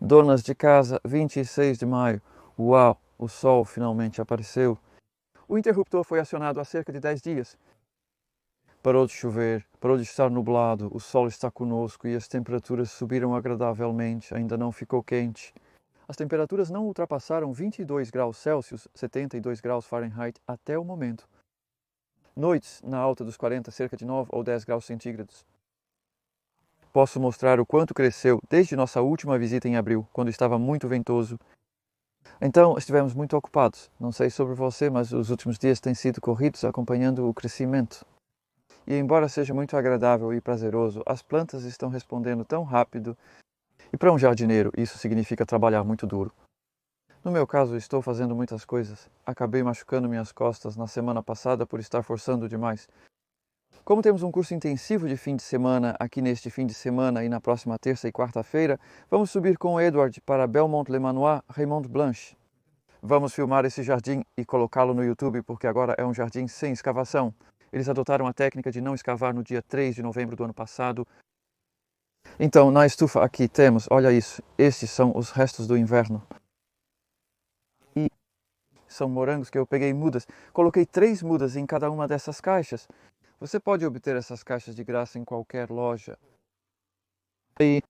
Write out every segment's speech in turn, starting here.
Donas de casa, 26 de maio. Uau, o sol finalmente apareceu. O interruptor foi acionado há cerca de 10 dias. Parou de chover, parou de estar nublado, o sol está conosco e as temperaturas subiram agradavelmente, ainda não ficou quente. As temperaturas não ultrapassaram 22 graus Celsius, 72 graus Fahrenheit até o momento. Noites na alta dos 40, cerca de 9 ou 10 graus centígrados. Posso mostrar o quanto cresceu desde nossa última visita em abril, quando estava muito ventoso. Então, estivemos muito ocupados. Não sei sobre você, mas os últimos dias têm sido corridos acompanhando o crescimento. E embora seja muito agradável e prazeroso, as plantas estão respondendo tão rápido. E para um jardineiro, isso significa trabalhar muito duro. No meu caso, estou fazendo muitas coisas. Acabei machucando minhas costas na semana passada por estar forçando demais. Como temos um curso intensivo de fim de semana aqui neste fim de semana e na próxima terça e quarta-feira, vamos subir com o Edward para Belmont-le-Manoir, Raymond Blanche. Vamos filmar esse jardim e colocá-lo no YouTube porque agora é um jardim sem escavação. Eles adotaram a técnica de não escavar no dia 3 de novembro do ano passado. Então, na estufa aqui temos, olha isso, estes são os restos do inverno. E são morangos que eu peguei mudas. Coloquei 3 mudas em cada uma dessas caixas. Você pode obter essas caixas de graça em qualquer loja. E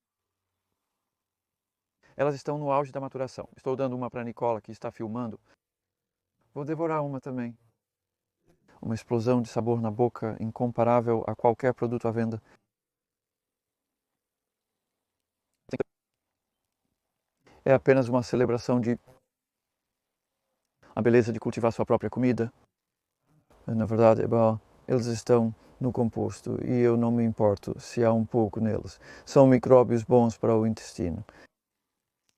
elas estão no auge da maturação. Estou dando uma para a Nicola, que está filmando. Vou devorar uma também. Uma explosão de sabor na boca incomparável a qualquer produto à venda. É apenas uma celebração de a beleza de cultivar sua própria comida. Na verdade, bom, eles estão no composto e eu não me importo se há um pouco neles. São micróbios bons para o intestino.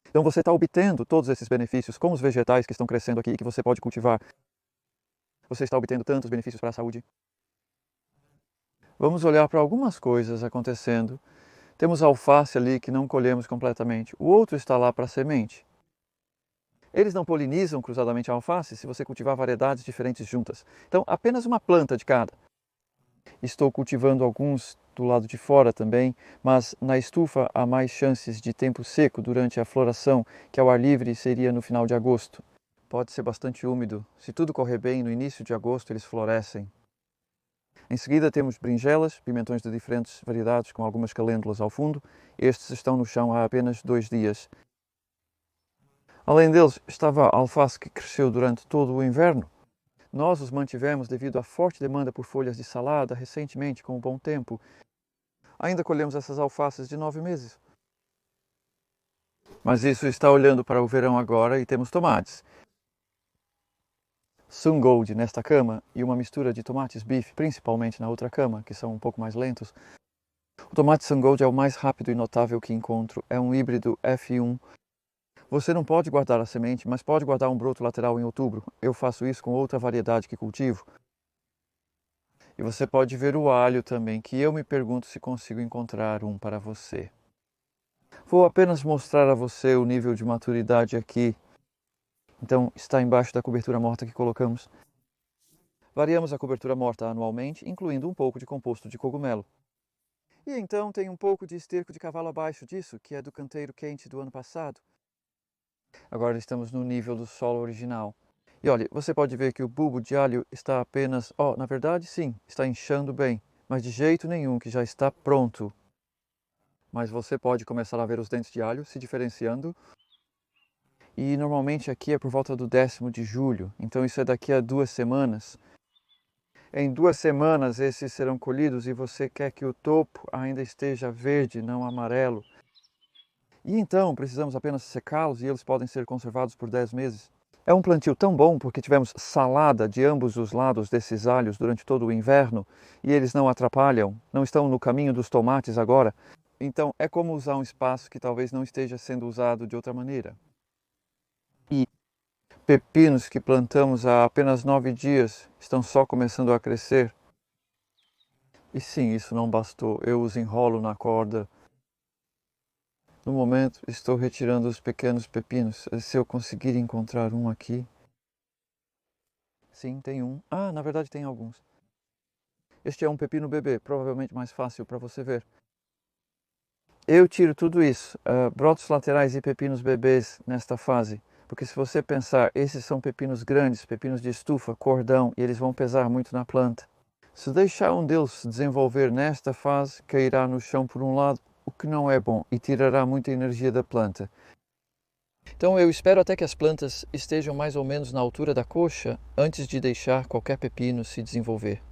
Então você está obtendo todos esses benefícios com os vegetais que estão crescendo aqui e que você pode cultivar. Você está obtendo tantos benefícios para a saúde. Vamos olhar para algumas coisas acontecendo. Temos a alface ali que não colhemos completamente. O outro está lá para a semente. Eles não polinizam cruzadamente a alface se você cultivar variedades diferentes juntas. Então, apenas uma planta de cada. Estou cultivando alguns do lado de fora também, mas na estufa há mais chances de tempo seco durante a floração, que ao ar livre seria no final de agosto. Pode ser bastante úmido. Se tudo correr bem, no início de agosto eles florescem. Em seguida temos berinjelas, pimentões de diferentes variedades com algumas calêndulas ao fundo. Estes estão no chão há apenas 2 dias. Além deles, estava a alface que cresceu durante todo o inverno. Nós os mantivemos devido à forte demanda por folhas de salada recentemente com o bom tempo. Ainda colhemos essas alfaces de 9 meses. Mas isso está olhando para o verão agora e temos tomates. Sun Gold nesta cama e uma mistura de tomates bife, principalmente na outra cama, que são um pouco mais lentos. O tomate Sun Gold é o mais rápido e notável que encontro. É um híbrido F1. Você não pode guardar a semente, mas pode guardar um broto lateral em outubro. Eu faço isso com outra variedade que cultivo. E você pode ver o alho também, que eu me pergunto se consigo encontrar um para você. Vou apenas mostrar a você o nível de maturidade aqui. Então, está embaixo da cobertura morta que colocamos. Variamos a cobertura morta anualmente, incluindo um pouco de composto de cogumelo. E então tem um pouco de esterco de cavalo abaixo disso, que é do canteiro quente do ano passado. Agora estamos no nível do solo original. E olha, você pode ver que o bulbo de alho está apenas... na verdade sim, está inchando bem, mas de jeito nenhum que já está pronto. Mas você pode começar a ver os dentes de alho se diferenciando. E normalmente aqui é por volta do 10º de julho, então isso é daqui a 2 semanas. Em 2 semanas esses serão colhidos e você quer que o topo ainda esteja verde, não amarelo. E então precisamos apenas secá-los e eles podem ser conservados por 10 meses. É um plantio tão bom porque tivemos salada de ambos os lados desses alhos durante todo o inverno e eles não atrapalham, não estão no caminho dos tomates agora. Então é como usar um espaço que talvez não esteja sendo usado de outra maneira. E pepinos que plantamos há apenas 9 dias estão só começando a crescer. E sim, isso não bastou, eu os enrolo na corda. No momento estou retirando os pequenos pepinos, se eu conseguir encontrar um aqui. Sim, tem um. Na verdade tem alguns. Este é um pepino bebê, provavelmente mais fácil para você ver. Eu tiro tudo isso, brotos laterais e pepinos bebês nesta fase, porque se você pensar, esses são pepinos grandes, pepinos de estufa, cordão, e eles vão pesar muito na planta. Se deixar um deles se desenvolver nesta fase, cairá no chão por um lado, o que não é bom, e tirará muita energia da planta. Então eu espero até que as plantas estejam mais ou menos na altura da coxa, antes de deixar qualquer pepino se desenvolver.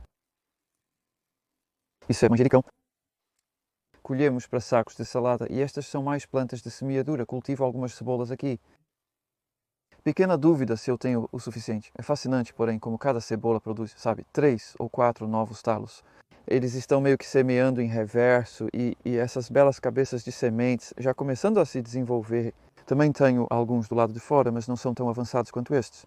Isso é manjericão. Colhemos para sacos de salada e estas são mais plantas de semeadura. Cultivo algumas cebolas aqui. Pequena dúvida se eu tenho o suficiente. É fascinante, porém, como cada cebola produz, sabe, 3 ou 4 novos talos. Eles estão meio que semeando em reverso e essas belas cabeças de sementes já começando a se desenvolver. Também tenho alguns do lado de fora, mas não são tão avançados quanto estes.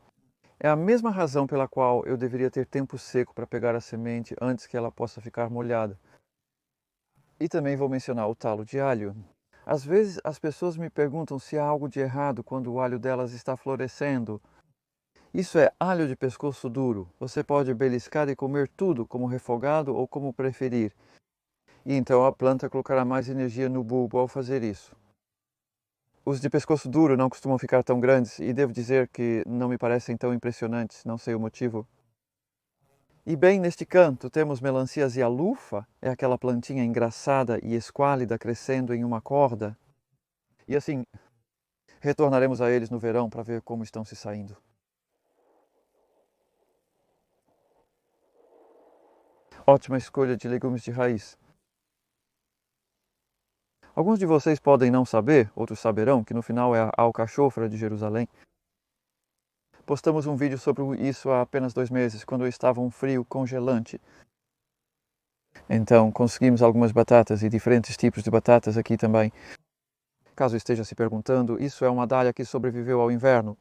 É a mesma razão pela qual eu deveria ter tempo seco para pegar a semente antes que ela possa ficar molhada. E também vou mencionar o talo de alho. Às vezes as pessoas me perguntam se há algo de errado quando o alho delas está florescendo. Isso é alho de pescoço duro. Você pode beliscar e comer tudo, como refogado ou como preferir. E então a planta colocará mais energia no bulbo ao fazer isso. Os de pescoço duro não costumam ficar tão grandes e devo dizer que não me parecem tão impressionantes, não sei o motivo. E bem neste canto temos melancia azialufa, é aquela plantinha engraçada e esquálida crescendo em uma corda. E assim, retornaremos a eles no verão para ver como estão se saindo. Ótima escolha de legumes de raiz. Alguns de vocês podem não saber, outros saberão, que no final é a alcachofra de Jerusalém. Postamos um vídeo sobre isso há apenas 2 meses, quando estava um frio congelante. Então conseguimos algumas batatas e diferentes tipos de batatas aqui também. Caso esteja se perguntando, isso é uma dália que sobreviveu ao inverno.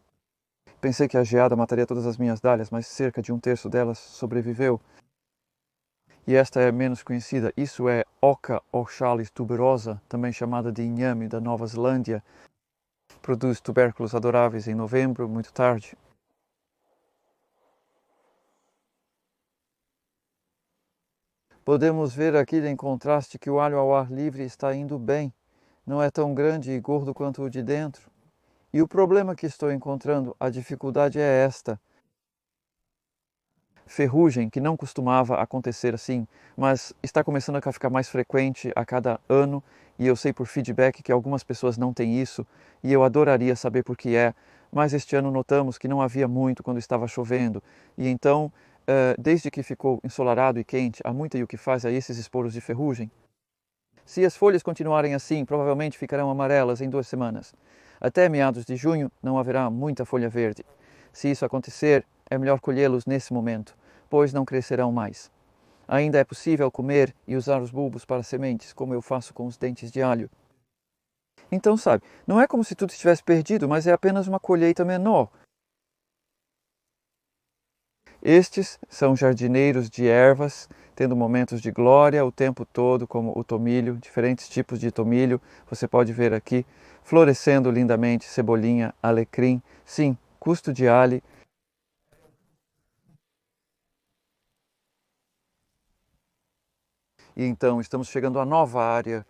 Pensei que a geada mataria todas as minhas dálias, mas cerca de 1/3 delas sobreviveu. E esta é menos conhecida. Isso é Oca oxalis tuberosa, também chamada de inhame da Nova Zelândia. Produz tubérculos adoráveis em novembro, muito tarde. Podemos ver aqui em contraste que o alho ao ar livre está indo bem. Não é tão grande e gordo quanto o de dentro. E o problema que estou encontrando, a dificuldade é esta. Ferrugem, que não costumava acontecer assim, mas está começando a ficar mais frequente a cada ano, e eu sei por feedback que algumas pessoas não têm isso, e eu adoraria saber por que é, mas este ano notamos que não havia muito quando estava chovendo, e então, desde que ficou ensolarado e quente, há muito o que faz a esses esporos de ferrugem. Se as folhas continuarem assim, provavelmente ficarão amarelas em 2 semanas. Até meados de junho não haverá muita folha verde. Se isso acontecer, é melhor colhê-los nesse momento, pois não crescerão mais. Ainda é possível comer e usar os bulbos para sementes, como eu faço com os dentes de alho. Então, sabe, não é como se tudo estivesse perdido, mas é apenas uma colheita menor. Estes são jardineiros de ervas, tendo momentos de glória o tempo todo, como o tomilho, diferentes tipos de tomilho. Você pode ver aqui, florescendo lindamente, cebolinha, alecrim, sim, custo de alho. E então estamos chegando à nova área.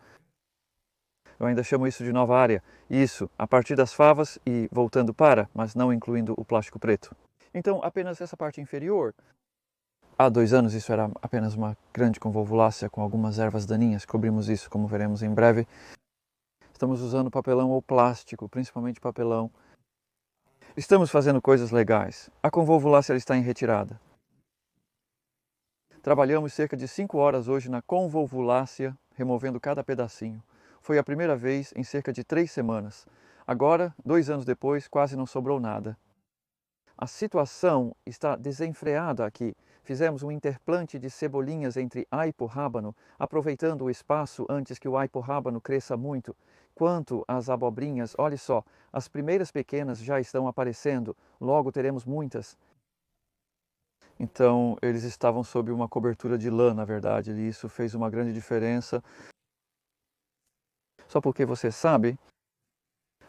Eu ainda chamo isso de nova área. Isso, a partir das favas e voltando para, mas não incluindo o plástico preto. Então, apenas essa parte inferior. Há 2 anos isso era apenas uma grande convolvulácea com algumas ervas daninhas. Cobrimos isso, como veremos em breve. Estamos usando papelão ou plástico, principalmente papelão. Estamos fazendo coisas legais. A convolvulácea está em retirada. Trabalhamos cerca de 5 horas hoje na convolvulácea, removendo cada pedacinho. Foi a primeira vez em cerca de 3 semanas. Agora, 2 anos depois, quase não sobrou nada. A situação está desenfreada aqui. Fizemos um interplante de cebolinhas entre aipo rábano, aproveitando o espaço antes que o aipo rábano cresça muito. Quanto às abobrinhas, olhe só, as primeiras pequenas já estão aparecendo, logo teremos muitas. Então, eles estavam sob uma cobertura de lã, na verdade, e isso fez uma grande diferença. Só porque você sabe,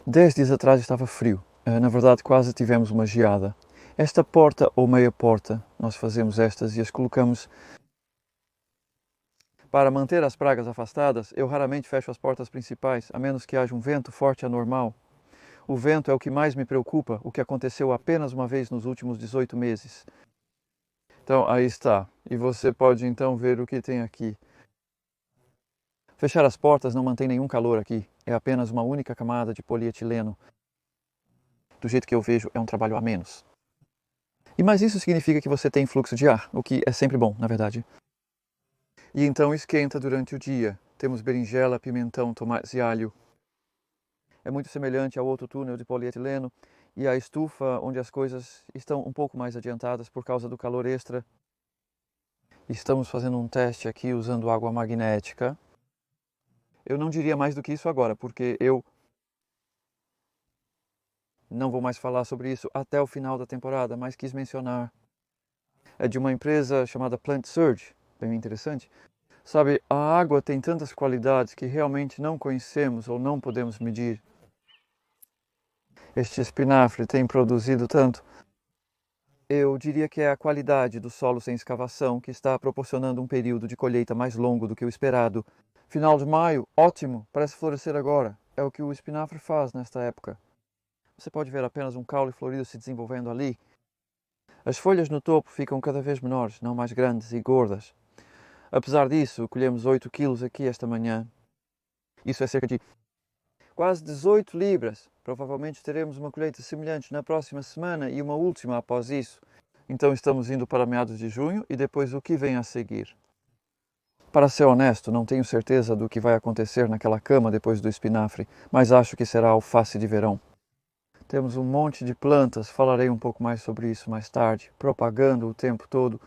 10 dias atrás estava frio. Na verdade, quase tivemos uma geada. Esta porta ou meia porta, nós fazemos estas e as colocamos Para manter as pragas afastadas, eu raramente fecho as portas principais, a menos que haja um vento forte anormal. O vento é o que mais me preocupa, o que aconteceu apenas uma vez nos últimos 18 meses. Então, aí está. E você pode então ver o que tem aqui. Fechar as portas não mantém nenhum calor aqui. É apenas uma única camada de polietileno. Do jeito que eu vejo, é um trabalho a menos. Mas isso significa que você tem fluxo de ar, o que é sempre bom, na verdade. E então esquenta durante o dia. Temos berinjela, pimentão, tomates e alho. É muito semelhante ao outro túnel de polietileno e à estufa onde as coisas estão um pouco mais adiantadas por causa do calor extra. Estamos fazendo um teste aqui usando água magnética. Eu não diria mais do que isso agora, porque eu não vou mais falar sobre isso até o final da temporada, mas quis mencionar. É de uma empresa chamada Plant Surge, bem interessante. Sabe, a água tem tantas qualidades que realmente não conhecemos ou não podemos medir. Este espinafre tem produzido tanto. Eu diria que é a qualidade do solo sem escavação que está proporcionando um período de colheita mais longo do que o esperado. Final de maio, ótimo, parece florescer agora. É o que o espinafre faz nesta época. Você pode ver apenas um caule florido se desenvolvendo ali. As folhas no topo ficam cada vez menores, não mais grandes e gordas. Apesar disso, colhemos 8 quilos aqui esta manhã. Isso é cerca de quase 18 libras. Provavelmente teremos uma colheita semelhante na próxima semana e uma última após isso. Então estamos indo para meados de junho e depois o que vem a seguir. Para ser honesto, não tenho certeza do que vai acontecer naquela cama depois do espinafre, mas acho que será alface de verão. Temos um monte de plantas, falarei um pouco mais sobre isso mais tarde, propagando o tempo todo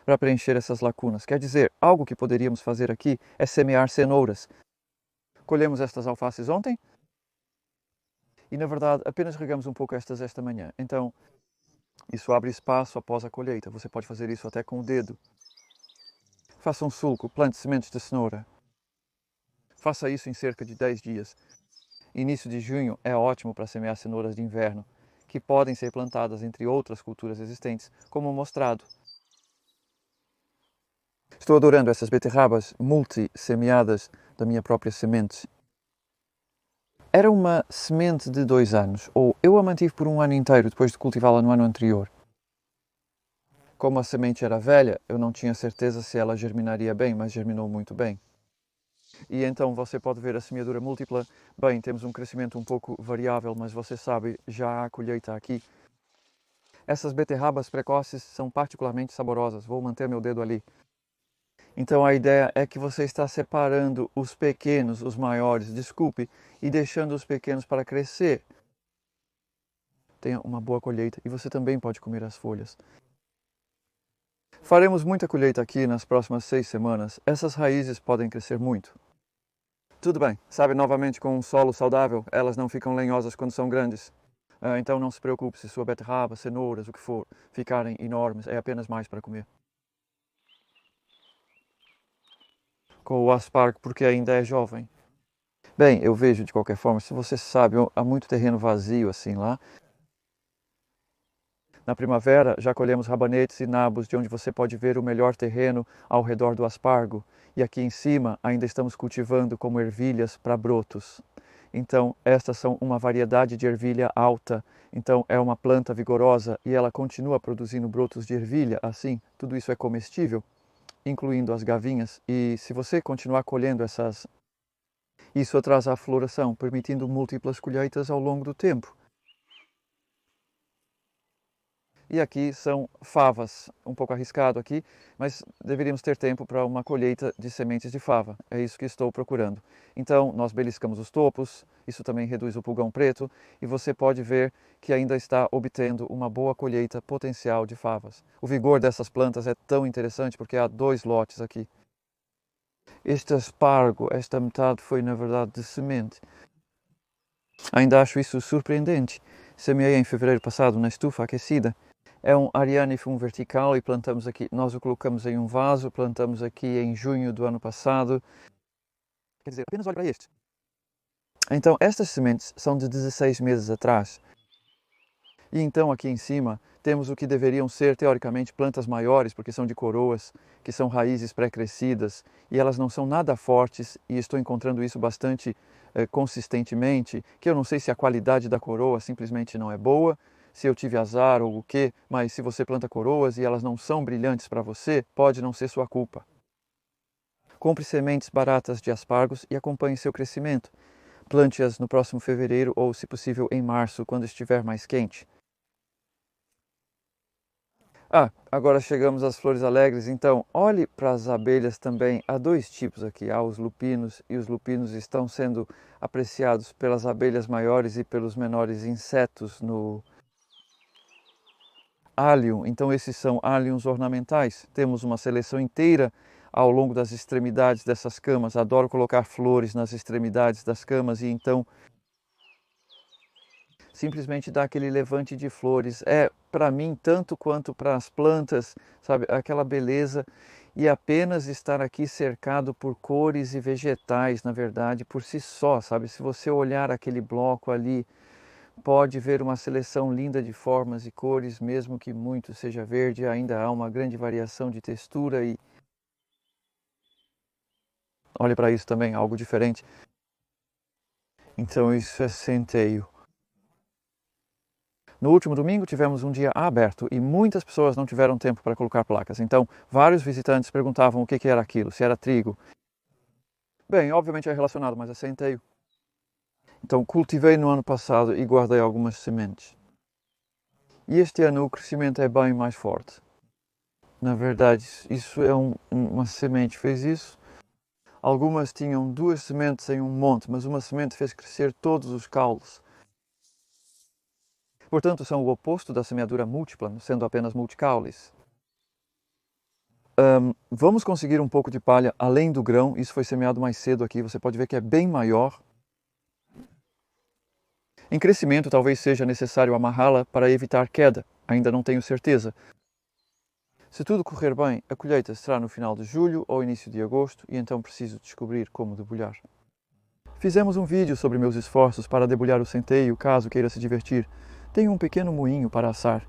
para preencher essas lacunas. Quer dizer, algo que poderíamos fazer aqui é semear cenouras. Colhemos estas alfaces ontem e, na verdade, apenas regamos um pouco estas esta manhã. Então, isso abre espaço após a colheita. Você pode fazer isso até com o dedo. Faça um sulco, plante sementes de cenoura. Faça isso em cerca de 10 dias. Início de junho é ótimo para semear cenouras de inverno, que podem ser plantadas entre outras culturas existentes, como mostrado. Estou adorando essas beterrabas multi-semeadas da minha própria semente. Era uma semente de 2 anos, ou eu a mantive por um ano inteiro depois de cultivá-la no ano anterior. Como a semente era velha, eu não tinha certeza se ela germinaria bem, mas germinou muito bem. E então você pode ver a semeadura múltipla. Bem, temos um crescimento um pouco variável, mas você sabe, já há colheita aqui. Essas beterrabas precoces são particularmente saborosas. Vou manter meu dedo ali. Então a ideia é que você está separando os pequenos, os maiores, desculpe, e deixando os pequenos para crescer. Tenha uma boa colheita e você também pode comer as folhas. Faremos muita colheita aqui nas próximas 6 semanas. Essas raízes podem crescer muito. Tudo bem, sabe, novamente com um solo saudável, elas não ficam lenhosas quando são grandes. Então não se preocupe se sua beterraba, cenouras, o que for, ficarem enormes, é apenas mais para comer. Com o aspargo, porque ainda é jovem. Bem, eu vejo de qualquer forma, se você sabe, há muito terreno vazio assim lá. Na primavera já colhemos rabanetes e nabos, de onde você pode ver o melhor terreno ao redor do aspargo. E aqui em cima ainda estamos cultivando como ervilhas para brotos. Então, estas são uma variedade de ervilha alta. Então, é uma planta vigorosa e ela continua produzindo brotos de ervilha. Assim, tudo isso é comestível, incluindo as gavinhas. E se você continuar colhendo isso atrasa a floração, permitindo múltiplas colheitas ao longo do tempo. E aqui são favas, um pouco arriscado aqui, mas deveríamos ter tempo para uma colheita de sementes de fava. É isso que estou procurando. Então, nós beliscamos os topos, isso também reduz o pulgão preto, e você pode ver que ainda está obtendo uma boa colheita potencial de favas. O vigor dessas plantas é tão interessante porque há 2 lotes aqui. Este aspargo, esta metade foi na verdade de semente. Ainda acho isso surpreendente. Semeei em fevereiro passado na estufa aquecida. É um Arianifum vertical e plantamos aqui, nós o colocamos em um vaso, plantamos aqui em junho do ano passado. Quer dizer, apenas olhe para este. Então, estas sementes são de 16 meses atrás. E então aqui em cima temos o que deveriam ser teoricamente plantas maiores, porque são de coroas, que são raízes pré-crescidas e elas não são nada fortes, e estou encontrando isso bastante consistentemente, que eu não sei se a qualidade da coroa simplesmente não é boa, se eu tive azar ou o quê, mas se você planta coroas e elas não são brilhantes para você, pode não ser sua culpa. Compre sementes baratas de aspargos e acompanhe seu crescimento. Plante-as no próximo fevereiro ou, se possível, em março, quando estiver mais quente. Agora chegamos às flores alegres, então olhe para as abelhas também. Há dois tipos aqui, há os lupinos, e os lupinos estão sendo apreciados pelas abelhas maiores e pelos menores insetos no Allium. Então esses são Alliums ornamentais. Temos uma seleção inteira ao longo das extremidades dessas camas. Adoro colocar flores nas extremidades das camas e então simplesmente dá aquele levante de flores. É, para mim, tanto quanto para as plantas, sabe, aquela beleza. E apenas estar aqui cercado por cores e vegetais, na verdade, por si só, sabe? Se você olhar aquele bloco ali, pode ver uma seleção linda de formas e cores, mesmo que muito seja verde, ainda há uma grande variação de textura e olhe para isso também, algo diferente. Então isso é centeio. No último domingo tivemos um dia aberto e muitas pessoas não tiveram tempo para colocar placas. Então, vários visitantes perguntavam o que era aquilo, se era trigo. Bem, obviamente é relacionado, mas é centeio. Então, cultivei no ano passado e guardei algumas sementes. E este ano o crescimento é bem mais forte. Na verdade, isso é uma semente, fez isso. Algumas tinham duas sementes em um monte, mas uma semente fez crescer todos os caules. Portanto, são o oposto da semeadura múltipla, sendo apenas multicaules. Vamos conseguir um pouco de palha além do grão. Isso foi semeado mais cedo aqui. Você pode ver que é bem maior. Em crescimento, talvez seja necessário amarrá-la para evitar queda. Ainda não tenho certeza. Se tudo correr bem, a colheita será no final de julho ou início de agosto e então preciso descobrir como debulhar. Fizemos um vídeo sobre meus esforços para debulhar o centeio, caso queira se divertir. Tenho um pequeno moinho para assar.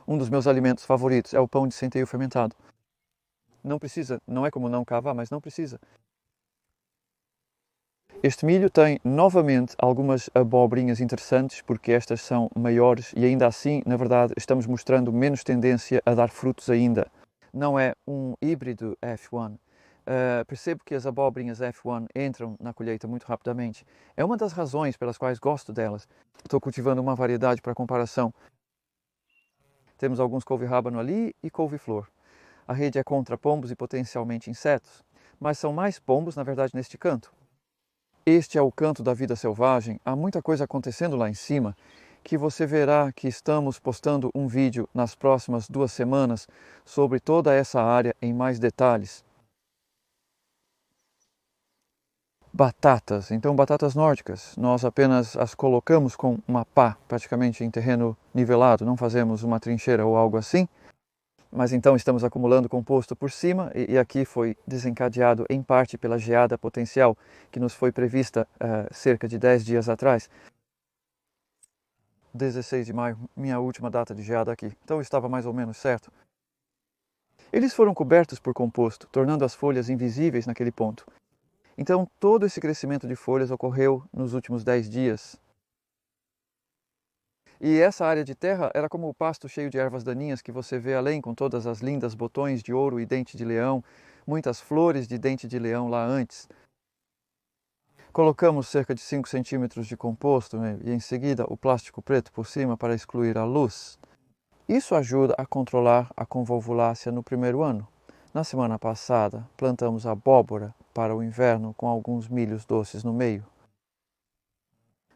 Um dos meus alimentos favoritos é o pão de centeio fermentado. Não precisa, não é como não cavar, mas não precisa. Este milho tem novamente algumas abobrinhas interessantes, porque estas são maiores e ainda assim, na verdade, estamos mostrando menos tendência a dar frutos ainda. Não é um híbrido F1. Percebo que as abobrinhas F1 entram na colheita muito rapidamente. É uma das razões pelas quais gosto delas. Estou cultivando uma variedade para comparação. Temos alguns couve-rábano ali e couve-flor. A rede é contra pombos e potencialmente insetos, mas são mais pombos, na verdade, neste canto. Este é o canto da vida selvagem. Há muita coisa acontecendo lá em cima, que você verá que estamos postando um vídeo nas próximas 2 semanas sobre toda essa área em mais detalhes. Batatas, então batatas nórdicas, nós apenas as colocamos com uma pá, praticamente em terreno nivelado, não fazemos uma trincheira ou algo assim. Mas então estamos acumulando composto por cima e aqui foi desencadeado em parte pela geada potencial que nos foi prevista cerca de 10 dias atrás. 16 de maio, minha última data de geada aqui, então estava mais ou menos certo. Eles foram cobertos por composto, tornando as folhas invisíveis naquele ponto. Então todo esse crescimento de folhas ocorreu nos últimos 10 dias. E essa área de terra era como o pasto cheio de ervas daninhas que você vê além, com todas as lindas botões de ouro e dente de leão, muitas flores de dente de leão lá antes. Colocamos cerca de 5 centímetros de composto, né, e em seguida o plástico preto por cima para excluir a luz. Isso ajuda a controlar a convolvulácea no primeiro ano. Na semana passada, plantamos abóbora para o inverno com alguns milhos doces no meio.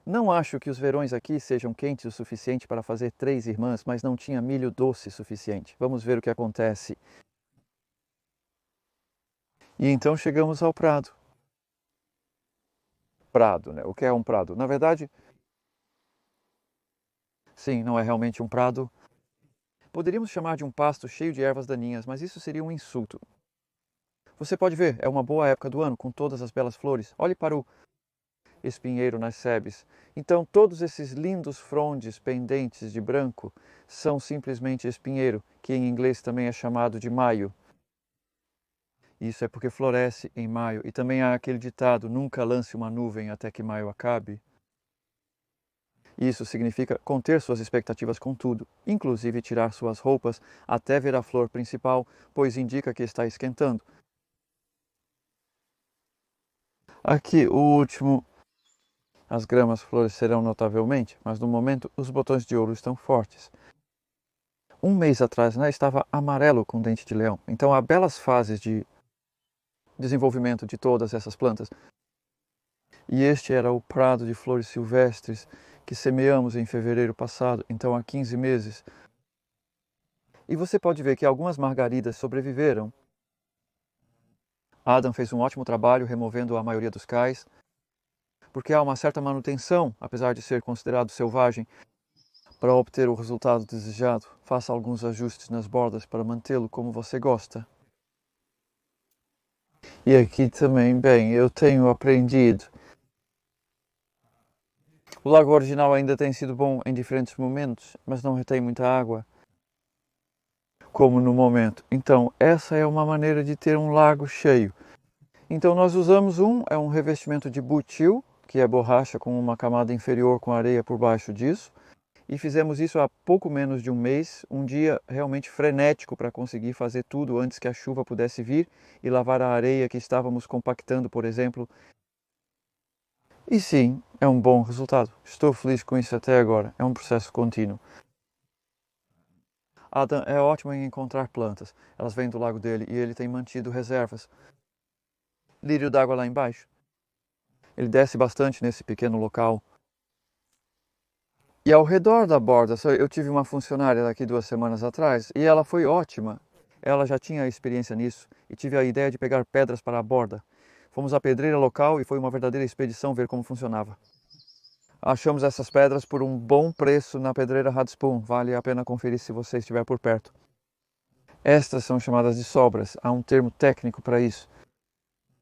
Não acho que os verões aqui sejam quentes o suficiente para fazer 3 irmãs, mas não tinha milho doce suficiente. Vamos ver o que acontece. E então chegamos ao prado. Prado, né? O que é um prado? Na verdade, sim, não é realmente um prado. Poderíamos chamar de um pasto cheio de ervas daninhas, mas isso seria um insulto. Você pode ver, é uma boa época do ano, com todas as belas flores. Olhe para o... espinheiro nas sebes. Então todos esses lindos frondes pendentes de branco são simplesmente espinheiro, que em inglês também é chamado de maio. Isso é porque floresce em maio. E também há aquele ditado, nunca lance uma nuvem até que maio acabe. Isso significa conter suas expectativas com tudo, inclusive tirar suas roupas até ver a flor principal, pois indica que está esquentando. Aqui, o último. As gramas florescerão notavelmente, mas no momento os botões de ouro estão fortes. Um mês atrás, estava amarelo com dente de leão. Então há belas fases de desenvolvimento de todas essas plantas. E este era o prado de flores silvestres que semeamos em fevereiro passado, então há 15 meses. E você pode ver que algumas margaridas sobreviveram. Adam fez um ótimo trabalho removendo a maioria dos cais, porque há uma certa manutenção, apesar de ser considerado selvagem. Para obter o resultado desejado, faça alguns ajustes nas bordas para mantê-lo como você gosta. E aqui também, bem, eu tenho aprendido. O lago original ainda tem sido bom em diferentes momentos, mas não retém muita água, como no momento. Então, essa é uma maneira de ter um lago cheio. Então, nós usamos um revestimento de butil, que é borracha com uma camada inferior com areia por baixo disso. E fizemos isso há pouco menos de um mês, um dia realmente frenético para conseguir fazer tudo antes que a chuva pudesse vir e lavar a areia que estávamos compactando, por exemplo. E sim, é um bom resultado. Estou feliz com isso até agora. É um processo contínuo. Adam é ótimo em encontrar plantas. Elas vêm do lago dele e ele tem mantido reservas. Lírio d'água lá embaixo. Ele desce bastante nesse pequeno local. E ao redor da borda, eu tive uma funcionária daqui 2 semanas atrás e ela foi ótima. Ela já tinha experiência nisso e tive a ideia de pegar pedras para a borda. Fomos à pedreira local e foi uma verdadeira expedição ver como funcionava. Achamos essas pedras por um bom preço na pedreira Hadspoon. Vale a pena conferir se você estiver por perto. Estas são chamadas de sobras. Há um termo técnico para isso.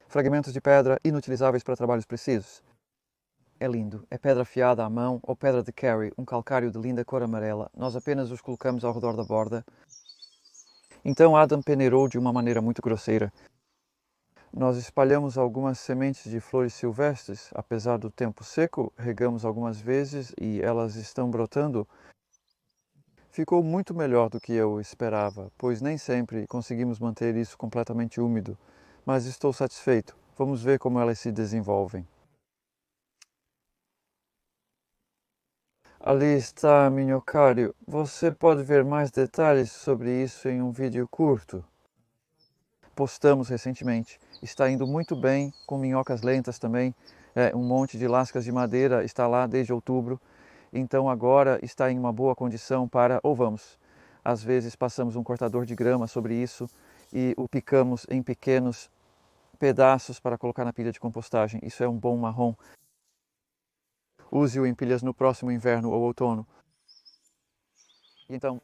Fragmentos de pedra inutilizáveis para trabalhos precisos. É lindo. É pedra afiada à mão ou pedra de Kerry, um calcário de linda cor amarela. Nós apenas os colocamos ao redor da borda. Então Adam peneirou de uma maneira muito grosseira. Nós espalhamos algumas sementes de flores silvestres. Apesar do tempo seco, regamos algumas vezes e elas estão brotando. Ficou muito melhor do que eu esperava, pois nem sempre conseguimos manter isso completamente úmido. Mas estou satisfeito. Vamos ver como elas se desenvolvem. Ali está, minhocário. Você pode ver mais detalhes sobre isso em um vídeo curto. Postamos recentemente. Está indo muito bem, com minhocas lentas também. Um monte de lascas de madeira está lá desde outubro. Então agora está em uma boa condição para ovamos. Às vezes passamos um cortador de grama sobre isso e o picamos em pequenos pedaços para colocar na pilha de compostagem. Isso é um bom marrom. Use-o em pilhas no próximo inverno ou outono. Então,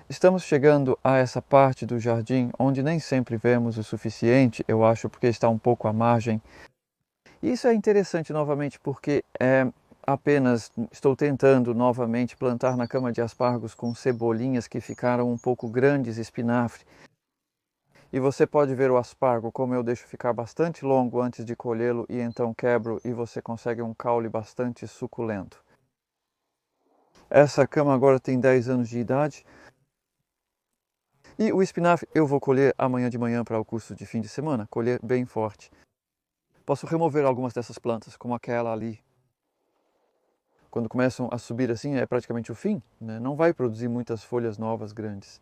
estamos chegando a essa parte do jardim onde nem sempre vemos o suficiente, eu acho, porque está um pouco à margem. E isso é interessante novamente porque apenas estou tentando novamente plantar na cama de aspargos com cebolinhas que ficaram um pouco grandes, espinafre. E você pode ver o aspargo como eu deixo ficar bastante longo antes de colhê-lo e então quebro e você consegue um caule bastante suculento. Essa cama agora tem 10 anos de idade. E o espinafre eu vou colher amanhã de manhã para o curso de fim de semana, colher bem forte. Posso remover algumas dessas plantas, como aquela ali. Quando começam a subir assim é praticamente o fim, né? Não vai produzir muitas folhas novas grandes.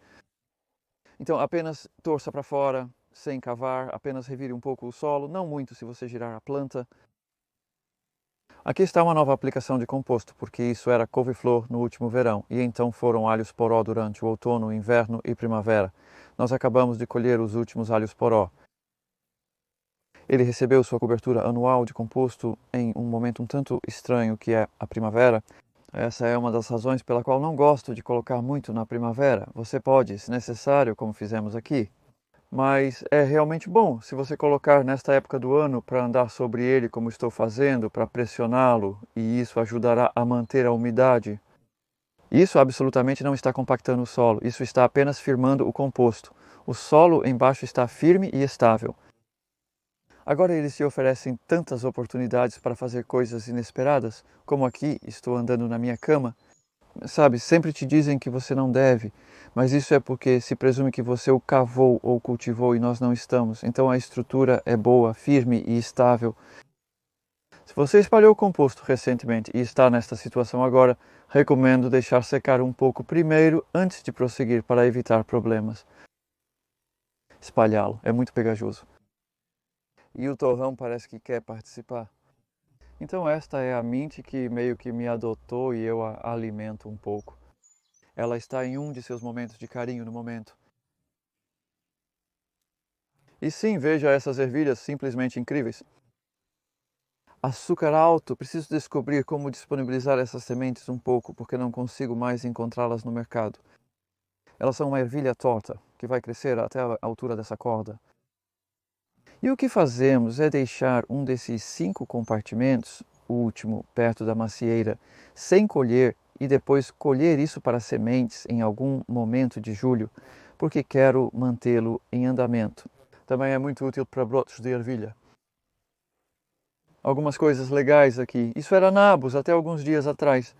Então apenas torça para fora, sem cavar, apenas revire um pouco o solo, não muito se você girar a planta. Aqui está uma nova aplicação de composto, porque isso era couve-flor no último verão, e então foram alhos poró durante o outono, inverno e primavera. Nós acabamos de colher os últimos alhos poró. Ele recebeu sua cobertura anual de composto em um momento um tanto estranho, que é a primavera. Essa é uma das razões pela qual não gosto de colocar muito na primavera. Você pode, se necessário, como fizemos aqui. mas é realmente bom se você colocar nesta época do ano para andar sobre ele como estou fazendo, para pressioná-lo, e isso ajudará a manter a umidade. Isso absolutamente não está compactando o solo, isso está apenas firmando o composto. O solo embaixo está firme e estável. Agora eles te oferecem tantas oportunidades para fazer coisas inesperadas, como aqui estou andando na minha cama. Sabe, sempre te dizem que você não deve, mas isso é porque se presume que você o cavou ou cultivou e nós não estamos. Então a estrutura é boa, firme e estável. Se você espalhou o composto recentemente e está nesta situação agora, recomendo deixar secar um pouco primeiro antes de prosseguir para evitar problemas. Espalhá-lo é muito pegajoso. E o torrão parece que quer participar. Então esta é a Mint que meio que me adotou e eu a alimento um pouco. Ela está em um de seus momentos de carinho no momento. E sim, veja essas ervilhas simplesmente incríveis. Açúcar alto, preciso descobrir como disponibilizar essas sementes um pouco, porque não consigo mais encontrá-las no mercado. Elas são uma ervilha torta, que vai crescer até a altura dessa corda. E o que fazemos é deixar um desses 5 compartimentos, o último perto da macieira, sem colher e depois colher isso para sementes em algum momento de julho, porque quero mantê-lo em andamento. Também é muito útil para brotos de ervilha. Algumas coisas legais aqui. Isso era nabos até alguns dias atrás.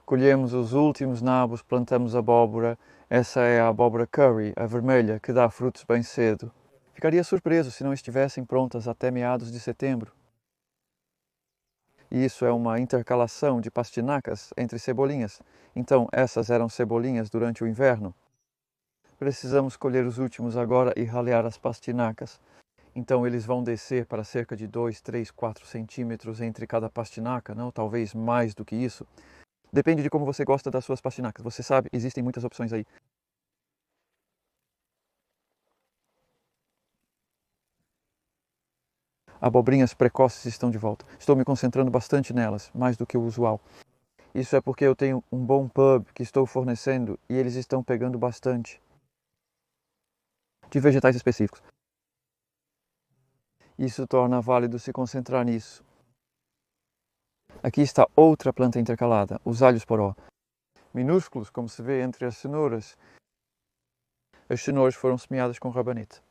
Colhemos os últimos nabos, plantamos abóbora. Essa é a abóbora curry, a vermelha, que dá frutos bem cedo. Ficaria surpreso se não estivessem prontas até meados de setembro. E isso é uma intercalação de pastinacas entre cebolinhas. Então, essas eram cebolinhas durante o inverno. Precisamos colher os últimos agora e ralear as pastinacas. Então eles vão descer para cerca de 2, 3, 4 centímetros entre cada pastinaca, não? Talvez mais do que isso. Depende de como você gosta das suas pastinacas. Você sabe, existem muitas opções aí. Abobrinhas precoces estão de volta. Estou me concentrando bastante nelas, mais do que o usual. Isso é porque eu tenho um bom pub que estou fornecendo e eles estão pegando bastante de vegetais específicos. Isso torna válido se concentrar nisso. Aqui está outra planta intercalada, os alhos poró. Minúsculos, como se vê entre as cenouras. As cenouras foram semeadas com rabanete.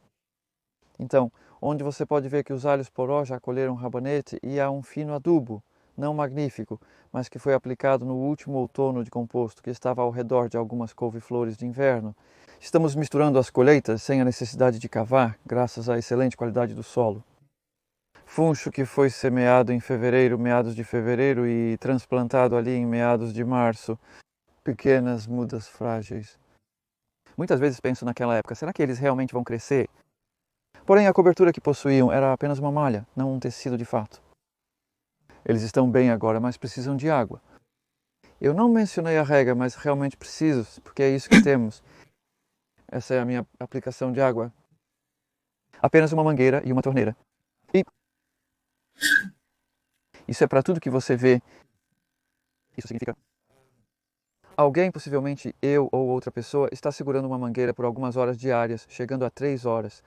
Então, onde você pode ver que os alhos poró já colheram rabanete e há um fino adubo, não magnífico, mas que foi aplicado no último outono de composto, que estava ao redor de algumas couve-flores de inverno. Estamos misturando as colheitas sem a necessidade de cavar, graças à excelente qualidade do solo. Funcho que foi semeado em fevereiro, meados de fevereiro, e transplantado ali em meados de março. Pequenas mudas frágeis. Muitas vezes penso naquela época, será que eles realmente vão crescer? Porém, a cobertura que possuíam era apenas uma malha, não um tecido de fato. Eles estão bem agora, mas precisam de água. Eu não mencionei a rega, mas realmente preciso, porque é isso que temos. Essa é a minha aplicação de água. Apenas uma mangueira e uma torneira. E isso é para tudo que você vê. Isso significa alguém, possivelmente eu ou outra pessoa, está segurando uma mangueira por algumas horas diárias, chegando a 3 horas.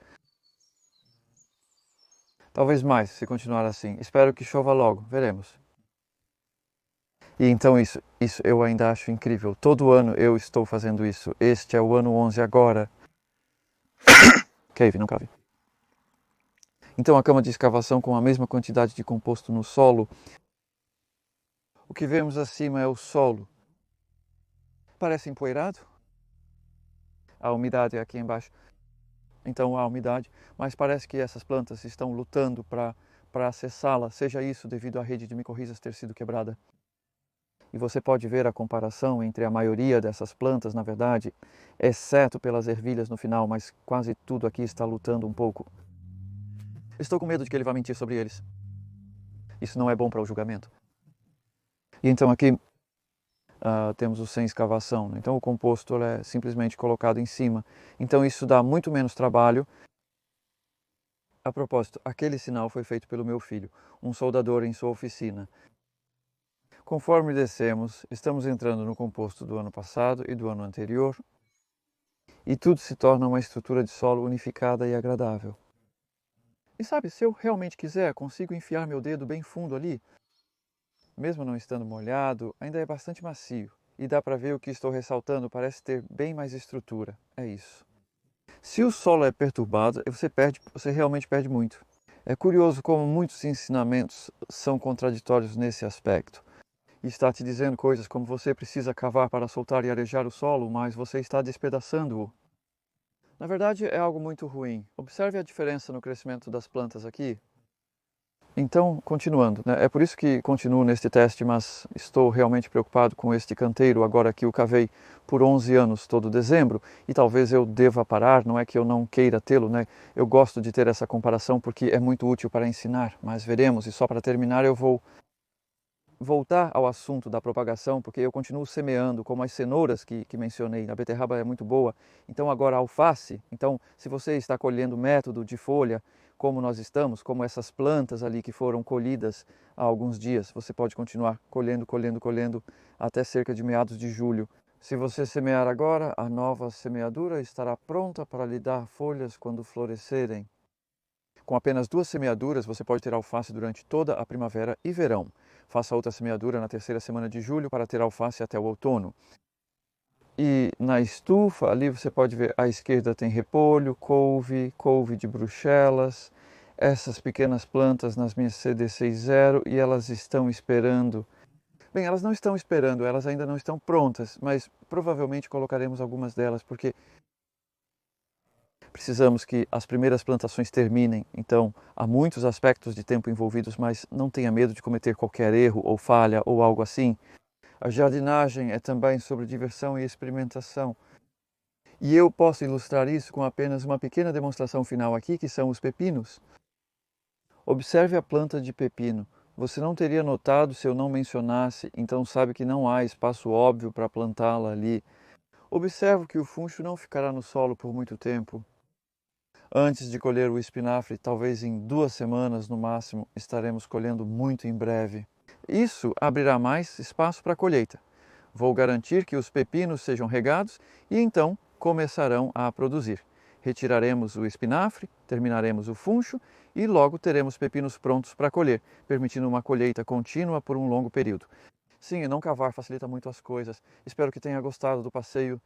Talvez mais, se continuar assim. Espero que chova logo, veremos. E então isso eu ainda acho incrível. Todo ano eu estou fazendo isso. Este é o ano 11 agora. Cave, não cabe. Então a cama de escavação com a mesma quantidade de composto no solo. O que vemos acima é o solo. Parece empoeirado. A umidade é aqui embaixo. Então há umidade, mas parece que essas plantas estão lutando para acessá-la, seja isso devido à rede de micorrizas ter sido quebrada. E você pode ver a comparação entre a maioria dessas plantas, na verdade, exceto pelas ervilhas no final, mas quase tudo aqui está lutando um pouco. Estou com medo de que ele vá mentir sobre eles. Isso não é bom para o julgamento. E então aqui temos o sem escavação. Então o composto é simplesmente colocado em cima. Então isso dá muito menos trabalho. A propósito, aquele sinal foi feito pelo meu filho, um soldador em sua oficina. Conforme descemos, estamos entrando no composto do ano passado e do ano anterior. e tudo se torna uma estrutura de solo unificada e agradável. E sabe, se eu realmente quiser, consigo enfiar meu dedo bem fundo ali. Mesmo não estando molhado, ainda é bastante macio. E dá para ver o que estou ressaltando, parece ter bem mais estrutura. É isso. Se o solo é perturbado, você realmente perde muito. É curioso como muitos ensinamentos são contraditórios nesse aspecto. Está te dizendo coisas como você precisa cavar para soltar e arejar o solo, mas você está despedaçando-o. Na verdade, é algo muito ruim. Observe a diferença no crescimento das plantas aqui. Então, continuando, né? É por isso que continuo neste teste, mas estou realmente preocupado com este canteiro agora que o cavei por 11 anos todo dezembro e talvez eu deva parar, não é que eu não queira tê-lo, né? Eu gosto de ter essa comparação porque é muito útil para ensinar, mas veremos. E só para terminar eu vou voltar ao assunto da propagação, porque eu continuo semeando, como as cenouras que mencionei, a beterraba é muito boa. Então agora a alface, então se você está colhendo método de folha, como nós estamos, como essas plantas ali que foram colhidas há alguns dias, você pode continuar colhendo, colhendo, colhendo até cerca de meados de julho. Se você semear agora, a nova semeadura estará pronta para lhe dar folhas quando florescerem. Com apenas 2 semeaduras, você pode ter alface durante toda a primavera e verão. Faça outra semeadura na terceira semana de julho para ter alface até o outono. E na estufa, ali você pode ver, à esquerda tem repolho, couve, couve de Bruxelas, essas pequenas plantas nas minhas CD60 e elas estão esperando. Bem, elas não estão esperando, elas ainda não estão prontas, mas provavelmente colocaremos algumas delas, porque precisamos que as primeiras plantações terminem, então há muitos aspectos de tempo envolvidos, mas não tenha medo de cometer qualquer erro ou falha ou algo assim. A jardinagem é também sobre diversão e experimentação. E eu posso ilustrar isso com apenas uma pequena demonstração final aqui, que são os pepinos. Observe a planta de pepino. Você não teria notado se eu não mencionasse, então sabe que não há espaço óbvio para plantá-la ali. Observe que o funcho não ficará no solo por muito tempo. Antes de colher o espinafre, talvez em 2 semanas no máximo, estaremos colhendo muito em breve. Isso abrirá mais espaço para a colheita. Vou garantir que os pepinos sejam regados e então começarão a produzir. Retiraremos o espinafre, terminaremos o funcho e logo teremos pepinos prontos para colher, permitindo uma colheita contínua por um longo período. Sim, e não cavar facilita muito as coisas. Espero que tenha gostado do passeio